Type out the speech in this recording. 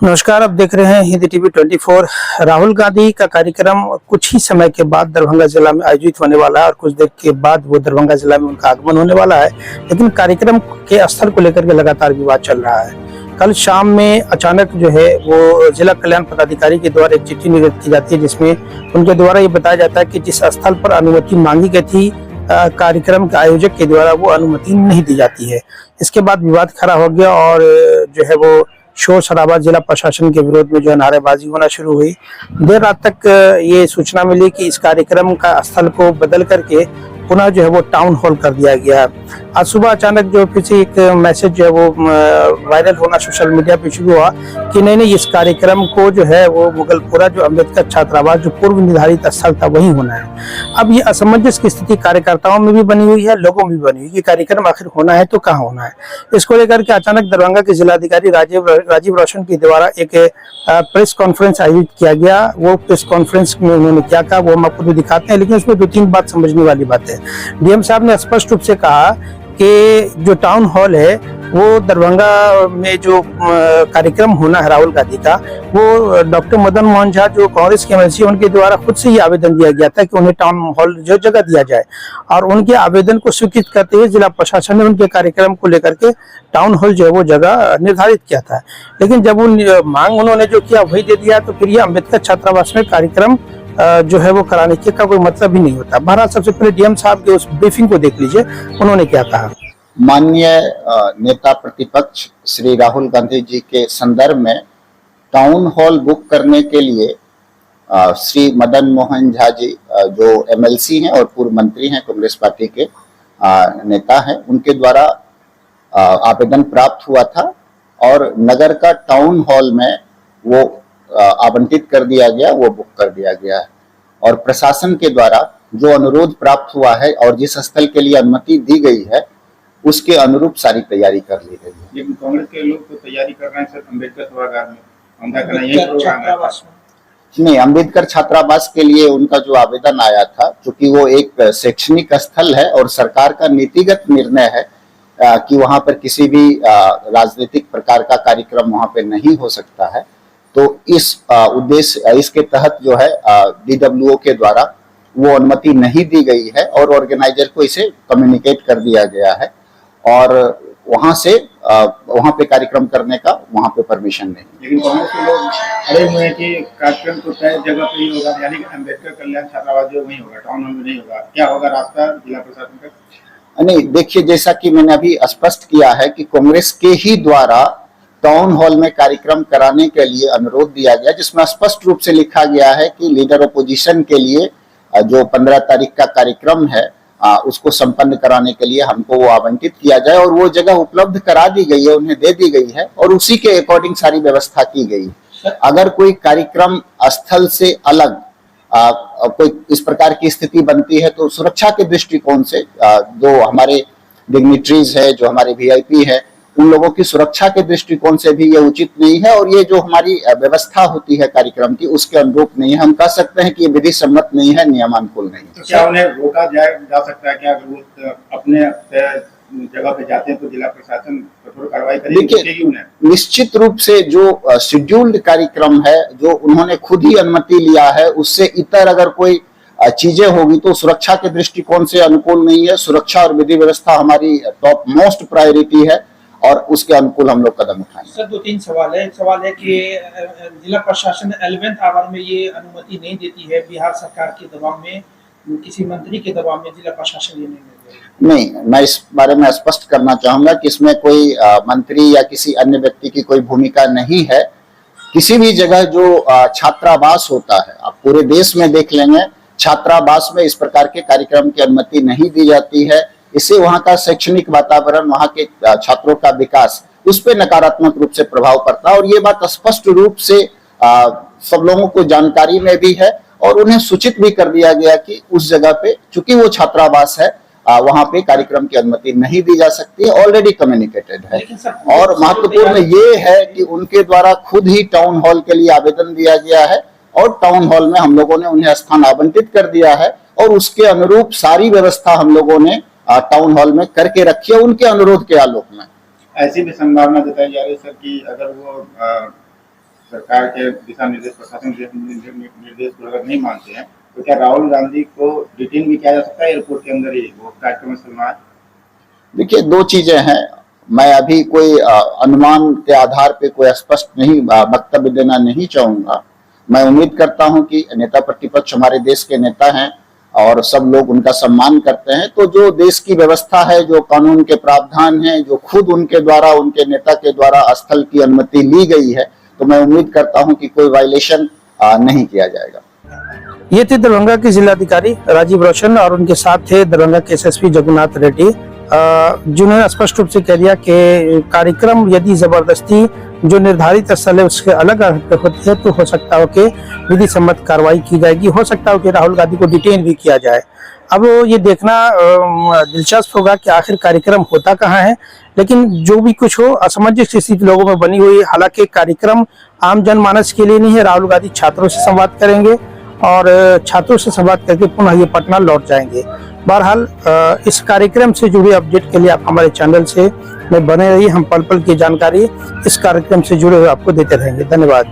नमस्कार, आप देख रहे हैं हिंदी टीवी 24। राहुल गांधी का कार्यक्रम कुछ ही समय के बाद दरभंगा जिला में आयोजित होने वाला है और कुछ देर के बाद वो दरभंगा जिला में उनका आगमन होने वाला है। लेकिन कार्यक्रम के स्थल को लेकर के लगातार विवाद चल रहा है। कल शाम में अचानक जो है वो जिला कल्याण पदाधिकारी के द्वारा एक चिट्ठी निर्गत की जाती है, जिसमें उनके द्वारा ये बताया जाता है कि जिस स्थल पर अनुमति मांगी गई थी कार्यक्रम के आयोजक के द्वारा, वो अनुमति नहीं दी जाती है। इसके बाद विवाद खड़ा हो गया और जो है वो शोर शराबा जिला प्रशासन के विरोध में जो है नारेबाजी होना शुरू हुई। देर रात तक ये सूचना मिली कि इस कार्यक्रम का स्थल को बदल करके पुनः जो है वो टाउन हॉल कर दिया गया। आज सुबह अचानक जो फिर से एक मैसेज जो है वो वायरल होना सोशल मीडिया पे शुरू हुआ कि नहीं, इस कार्यक्रम को जो है वो मुगलपुरा जो अम्बेडकर छात्रावास जो पूर्व निर्धारित स्थल था वही होना है। अब ये असमंजस की स्थिति कार्यकर्ताओं में भी बनी हुई है, लोगों में भी बनी हुई है कि कार्यक्रम आखिर होना है तो कहाँ होना है। इसको लेकर के अचानक दरभंगा के जिलाधिकारी राजीव रोशन के द्वारा एक प्रेस कॉन्फ्रेंस आयोजित किया गया। वो प्रेस कॉन्फ्रेंस में उन्होंने क्या कहा वो हम आपको भी दिखाते हैं, लेकिन उसमें 2-3 बात समझने वाली बात है। डीएम साहब ने स्पष्ट रूप से कहा कि जो टाउन हॉल है वो दरभंगा में जो कार्यक्रम होना है राहुल गांधी का, वो डॉक्टर मदन मोहन झा जो कांग्रेस के एमएलसी, उनके द्वारा खुद से ही आवेदन दिया गया था कि उन्हें टाउन हॉल जो जगह दिया जाए, और उनके आवेदन को स्वीकृत करते हुए जिला प्रशासन ने उनके कार्यक्रम को लेकर के टाउन हॉल जो है वो जगह निर्धारित किया था। लेकिन जब वो मांग उन्होंने जो किया वही दे दिया, तो फिर ये अम्बेडकर छात्रावास में कार्यक्रम जो है वो कराने के का कोई मतलब ही नहीं होता। बहरहाल सबसे पहले डीएम साहब के उस ब्रीफिंग को देख लीजिए, उन्होंने क्या कहा। माननीय नेता प्रतिपक्ष श्री राहुल गांधी जी के संदर्भ में टाउन हॉल बुक करने के लिए श्री मदन मोहन झा जी जो एमएलसी हैं और पूर्व मंत्री हैं, कांग्रेस पार्टी के नेता हैं, उनके द्वारा आवेदन प्राप्त हुआ था और नगर का टाउन हॉल में वो आवंटित कर दिया गया, वो बुक कर दिया गया है। और प्रशासन के द्वारा जो अनुरोध प्राप्त हुआ है और जिस स्थल के लिए अनुमति दी गई है उसके अनुरूप सारी तैयारी कर ली गई है। लेकिन कांग्रेस के लोग तो तैयारी कर रहे हैं सर अम्बेडकर सभागार में, हमका कहना यही प्रोग्राम है। नहीं, अम्बेडकर छात्रावास के लिए उनका जो आवेदन आया था, क्योंकि वो एक शैक्षणिक स्थल है और सरकार का नीतिगत निर्णय है कि वहां पर किसी भी राजनीतिक प्रकार का कार्यक्रम वहां पे नहीं हो सकता है, तो इस उद्देश्य इसके तहत जो है डीडब्ल्यूओ के द्वारा वो अनुमति नहीं दी गई है और ऑर्गेनाइजर को इसे कम्युनिकेट कर दिया गया है और वहां से वहां पे कार्यक्रम करने का वहां पे परमिशन नहीं। लेकिन कांग्रेस के लोग अड़े हुए हैं कि कार्यक्रम तो तय जगह पे ही होगा, यानी कि अम्बेडकर कल्याण छात्रावास जो वहीं होगा, टाउन हॉल में नहीं होगा। क्या होगा रास्ता जिला प्रशासन का? नहीं, देखिए, जैसा कि मैंने अभी स्पष्ट किया है कि कांग्रेस के ही द्वारा टाउन हॉल में कार्यक्रम कराने के लिए अनुरोध दिया गया, जिसमें स्पष्ट रूप से लिखा गया है कि लीडर अपोजिशन के लिए जो 15 तारीख का कार्यक्रम है उसको संपन्न कराने के लिए हमको वो आवंटित किया जाए और वो जगह उपलब्ध करा दी गई है, उन्हें दे दी गई है और उसी के अकॉर्डिंग सारी व्यवस्था की गई। अगर कोई कार्यक्रम स्थल से अलग कोई इस प्रकार की स्थिति बनती है तो सुरक्षा के दृष्टिकोण से जो हमारे डिग्निटरीज है, जो हमारे वीआईपी है, उन लोगों की सुरक्षा के दृष्टिकोण से भी ये उचित नहीं है और ये जो हमारी व्यवस्था होती है कार्यक्रम की उसके अनुरूप नहीं है। हम कह सकते हैं कि ये विधि सम्मत नहीं है, नियमानुकूल नहीं। तो क्या उन्हें रोका जा सकता है क्या? अगर वो अपने जगह पे जाते हैं तो जिला प्रशासन कठोर कार्रवाई करेगी? निश्चित रूप से जो शेड्यूल्ड कार्यक्रम है, जो उन्होंने खुद ही अनुमति लिया है, उससे इतर अगर कोई चीजें होगी तो सुरक्षा के दृष्टिकोण से अनुकूल नहीं है। सुरक्षा और विधि व्यवस्था हमारी टॉप मोस्ट प्रायोरिटी है और उसके अनुकूल हम लोग कदम उठाएंगे। सर, 2-3 सवाल है। एक सवाल है कि जिला प्रशासन 11th आवर में ये अनुमति नहीं देती है, बिहार सरकार के दबाव में, किसी मंत्री के दबाव में जिला प्रशासन ये नहीं, मैं इस बारे में स्पष्ट करना चाहूंगा कि इसमें कोई मंत्री या किसी अन्य व्यक्ति की कोई भूमिका नहीं है। किसी भी जगह जो छात्रावास होता है, आप पूरे देश में देख लेंगे, छात्रावास में इस प्रकार के कार्यक्रम की अनुमति नहीं दी जाती है। इससे वहां का शैक्षणिक वातावरण, वहां के छात्रों का विकास, उस पर नकारात्मक रूप से प्रभाव पड़ता है और ये बात स्पष्ट रूप से सब लोगों को जानकारी में भी है और उन्हें सूचित भी कर दिया गया कि उस जगह पे चूंकि वो छात्रावास है वहां पे कार्यक्रम की अनुमति नहीं दी जा सकती है, ऑलरेडी कम्युनिकेटेड है। और महत्वपूर्ण ये है कि उनके द्वारा खुद ही टाउन हॉल के लिए आवेदन दिया गया है और टाउन हॉल में हम लोगों ने उन्हें स्थान आवंटित कर दिया है और उसके अनुरूप सारी व्यवस्था हम लोगों ने टाउन हॉल में करके रखी है उनके अनुरोध के आलोक में। ऐसी भी संभावना जताई जा रही है सर कि अगर वो सरकार के दिशा निर्देश, प्रशासन के निर्देश को अगर नहीं मानते हैं तो क्या राहुल गांधी को डिटेन भी किया जा सकता है एयरपोर्ट के अंदर ही वो कार्यक्रम में सलमान? देखिए, दो चीजें हैं। मैं अभी कोई अनुमान के आधार पे कोई स्पष्ट नहीं वक्तव्य देना नहीं चाहूंगा। मैं उम्मीद करता हूं कि नेता प्रतिपक्ष हमारे देश के नेता हैं और सब लोग उनका सम्मान करते हैं, तो जो देश की व्यवस्था है, जो कानून के प्रावधान हैं, जो खुद उनके द्वारा, उनके नेता के द्वारा स्थल की अनुमति ली गई है, तो मैं उम्मीद करता हूं कि कोई वायलेशन नहीं किया जाएगा। ये थे दरभंगा के जिलाधिकारी राजीव रोशन और उनके साथ थे दरभंगा के एसएसपी जगन्नाथ रेड्डी, जिन्होंने स्पष्ट रूप से कह दिया कि कार्यक्रम यदि जबरदस्ती जो निर्धारित स्थल है उसके अलग होती है तो हो सकता हो कि विधि सम्मत कार्रवाई की जाएगी, हो सकता हो कि राहुल गांधी को डिटेन भी किया जाए। अब ये देखना दिलचस्प होगा कि आखिर कार्यक्रम होता कहाँ है, लेकिन जो भी कुछ हो, असमंजस स्थिति लोगों में बनी हुई है। हालांकि कार्यक्रम आम जनमानस के लिए नहीं है। राहुल गांधी छात्रों से संवाद करेंगे और छात्रों से संवाद करके पुनः ये पटना लौट जाएंगे। बहरहाल इस कार्यक्रम से जुड़े अपडेट के लिए आप हमारे चैनल से में बने रहिए। हम पल पल की जानकारी इस कार्यक्रम से जुड़े हुए आपको देते रहेंगे। धन्यवाद।